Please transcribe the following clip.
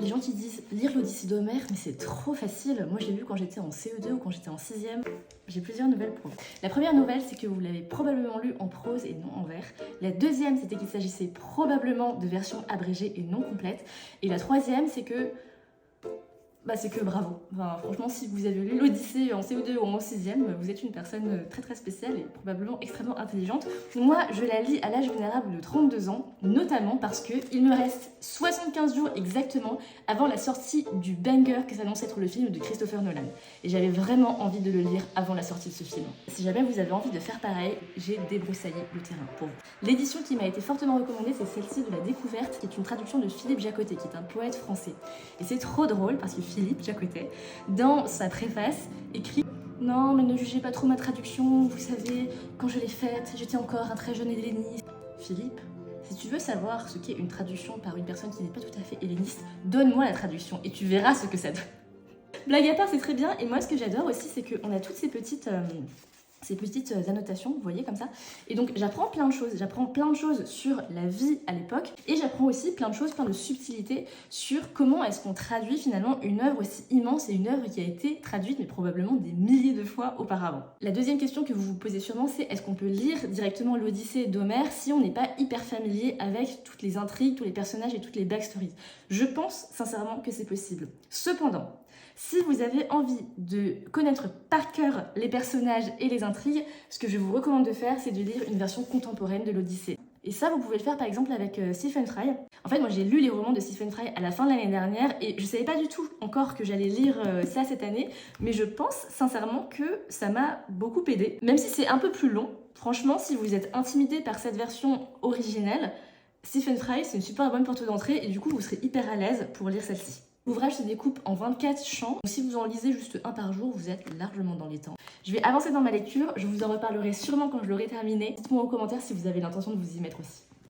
Les gens qui disent lire l'Odyssée d'Homère, mais c'est trop facile. Moi, je l'ai lu quand j'étais en CE2 ou quand j'étais en 6e. J'ai plusieurs nouvelles pour vous. La première nouvelle, c'est que vous l'avez probablement lu en prose et non en vers. La deuxième, c'était qu'il s'agissait probablement de versions abrégées et non complètes. Et la troisième, c'est que bravo. Enfin, franchement, si vous avez lu l'Odyssée en CE2 ou en 6e, vous êtes une personne très très spéciale et probablement extrêmement intelligente. Moi, je la lis à l'âge vulnérable de 32 ans, notamment parce qu'il me reste 75 jours exactement avant la sortie du banger que s'annonce être le film de Christopher Nolan. Et j'avais vraiment envie de le lire avant la sortie de ce film. Si jamais vous avez envie de faire pareil, j'ai débroussaillé le terrain pour vous. L'édition qui m'a été fortement recommandée, c'est celle-ci de La Découverte, qui est une traduction de Philippe Jacotet, qui est un poète français. Et c'est trop drôle parce que Philippe Jacotet, dans sa préface, écrit « Non, mais ne jugez pas trop ma traduction, vous savez, quand je l'ai faite, j'étais encore un très jeune helléniste. » Philippe, si tu veux savoir ce qu'est une traduction par une personne qui n'est pas tout à fait helléniste, donne-moi la traduction et tu verras ce que ça donne. Blague à part, c'est très bien. Et moi, ce que j'adore aussi, c'est qu'on a toutes ces petites annotations, vous voyez, comme ça. Et donc, j'apprends plein de choses. J'apprends plein de choses sur la vie à l'époque. Et j'apprends aussi plein de choses, plein de subtilités sur comment est-ce qu'on traduit finalement une œuvre aussi immense et une œuvre qui a été traduite, mais probablement des milliers de fois auparavant. La deuxième question que vous vous posez sûrement, c'est est-ce qu'on peut lire directement l'Odyssée d'Homère si on n'est pas hyper familier avec toutes les intrigues, tous les personnages et toutes les backstories? Je pense sincèrement que c'est possible. Cependant, si vous avez envie de connaître par cœur les personnages et les intrigues, ce que je vous recommande de faire, c'est de lire une version contemporaine de l'Odyssée. Et ça, vous pouvez le faire par exemple avec Stephen Fry. En fait, moi j'ai lu les romans de Stephen Fry à la fin de l'année dernière et je savais pas du tout encore que j'allais lire ça cette année, mais je pense sincèrement que ça m'a beaucoup aidé. Même si c'est un peu plus long, franchement, si vous êtes intimidé par cette version originelle, Stephen Fry, c'est une super bonne porte d'entrée et du coup, vous serez hyper à l'aise pour lire celle-ci. L'ouvrage se découpe en 24 chants. Si vous en lisez juste un par jour, vous êtes largement dans les temps. Je vais avancer dans ma lecture, je vous en reparlerai sûrement quand je l'aurai terminé. Dites-moi en commentaire si vous avez l'intention de vous y mettre aussi.